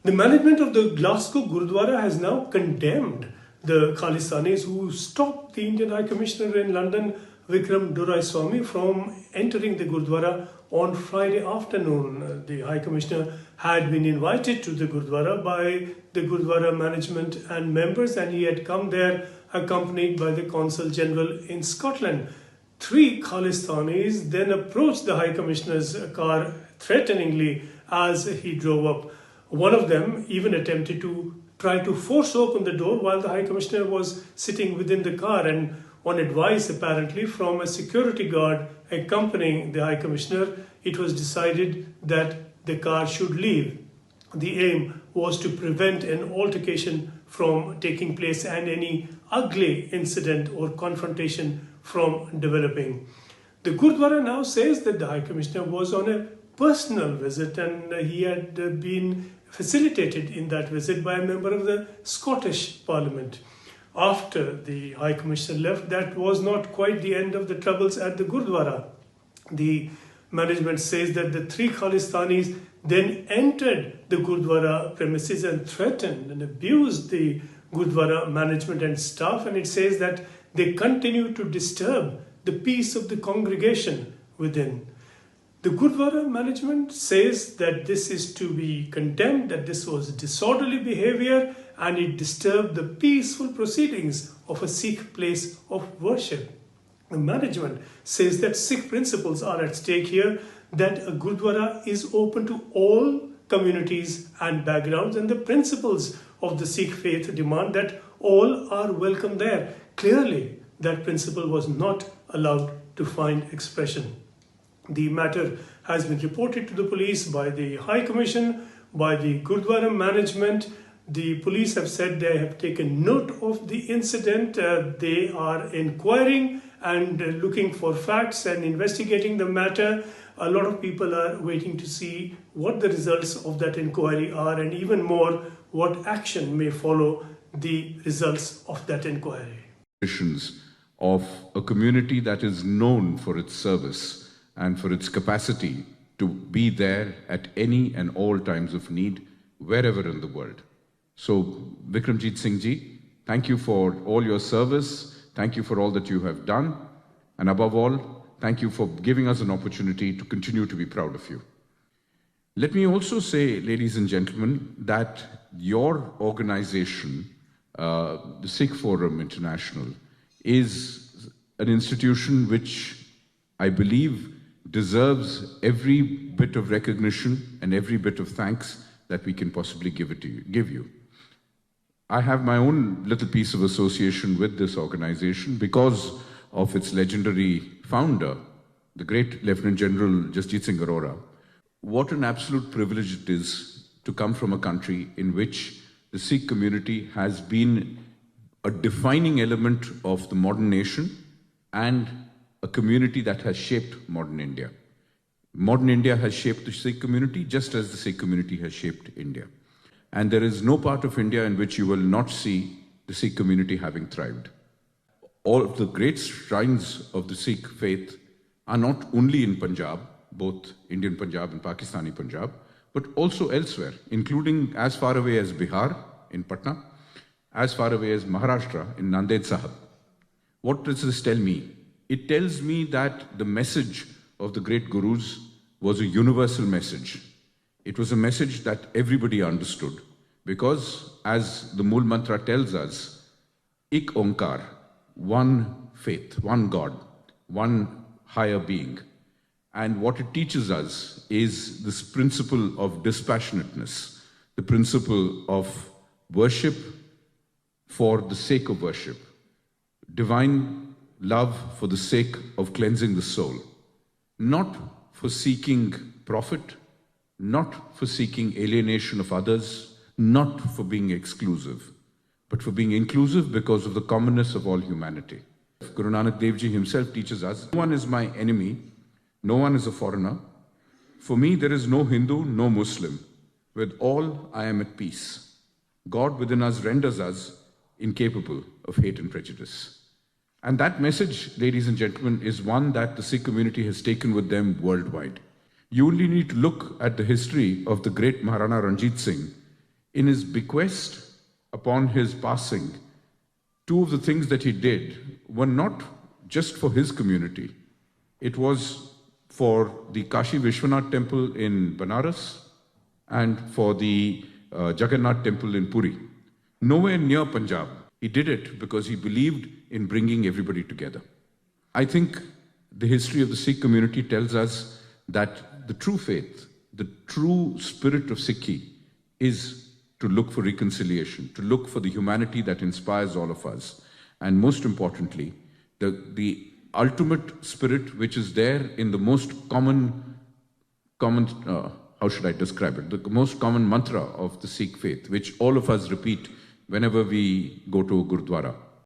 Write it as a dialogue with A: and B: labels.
A: The management of the Glasgow Gurdwara has now condemned the Khalistanis who stopped the Indian High Commissioner in London, Vikram Doraiswamy, from entering the Gurdwara on Friday afternoon. The High Commissioner had been invited to the Gurdwara by the Gurdwara management and members, and he had come there accompanied by the Consul General in Scotland. 3 Khalistanis then approached the High Commissioner's car threateningly as he drove up. One of them even attempted to try to force open the door while the High Commissioner was sitting within the car, and on advice apparently from a security guard accompanying the High Commissioner, it was decided that the car should leave. The aim was to prevent an altercation from taking place and any ugly incident or confrontation from developing. The Gurdwara now says that the High Commissioner was on a personal visit and he had been facilitated in that visit by a member of the Scottish Parliament. After the High Commissioner left, that was not quite the end of the troubles at the Gurdwara. The management says that the 3 Khalistanis then entered the Gurdwara premises and threatened and abused the Gurdwara management and staff, and it says that they continue to disturb the peace of the congregation within. The Gurdwara management says that this is to be condemned, that this was disorderly behavior and it disturbed the peaceful proceedings of a Sikh place of worship. The management says that Sikh principles are at stake here, that a Gurdwara is open to all communities and backgrounds, and the principles of the Sikh faith demand that all are welcome there. Clearly, that principle was not allowed to find expression. The matter has been reported to the police by the High Commission, by the Gurdwara management. The police have said they have taken note of the incident. They are inquiring and looking for facts and investigating the matter. A lot of people are waiting to see what the results of that inquiry are, and even more, what action may follow the results of that inquiry.
B: Of a community that is known for its service and for its capacity to be there at any and all times of need, wherever in the world. So, Vikramjit Singh ji, thank you for all your service, thank you for all that you have done, and above all, thank you for giving us an opportunity to continue to be proud of you. Let me also say, ladies and gentlemen, that your organization, the Sikh Forum International, is an institution which I believe deserves every bit of recognition and every bit of thanks that we can possibly give you. I have my own little piece of association with this organization because of its legendary founder, the great Lieutenant General Jasjit Singh Arora. What an absolute privilege it is to come from a country in which the Sikh community has been a defining element of the modern nation and a community that has shaped modern India. Modern India has shaped the Sikh community just as the Sikh community has shaped India. And there is no part of India in which you will not see the Sikh community having thrived. All of the great shrines of the Sikh faith are not only in Punjab, both Indian Punjab and Pakistani Punjab, but also elsewhere, including as far away as Bihar in Patna, as far away as Maharashtra in Nanded Sahib. What does this tell me? It tells me that the message of the great gurus was a universal message. It was a message that everybody understood because, as the Mool Mantra tells us, Ik Onkar, one faith, one God, one higher being. And what it teaches us is this principle of dispassionateness, the principle of worship for the sake of worship, divine love for the sake of cleansing the soul, not for seeking profit, not for seeking alienation of others, not for being exclusive, but for being inclusive because of the commonness of all humanity. Guru Nanak Dev Ji himself teaches us, no one is my enemy, no one is a foreigner. For me, there is no Hindu, no Muslim. With all, I am at peace. God within us renders us incapable of hate and prejudice. And that message, ladies and gentlemen, is one that the Sikh community has taken with them worldwide. You only need to look at the history of the great Maharana Ranjit Singh In his bequest upon his passing, two of the things that he did were not just for his community. It was for the Kashi Vishwanath temple in Banaras and for the Jagannath temple in Puri. Nowhere near Punjab. He did it because he believed in bringing everybody together. I think the history of the Sikh community tells us that the true faith, the true spirit of Sikhi is to look for reconciliation, to look for the humanity that inspires all of us. And most importantly, the ultimate spirit which is there in the most common, how should I describe it? The most common mantra of the Sikh faith, which all of us repeat whenever we go to a Gurdwara.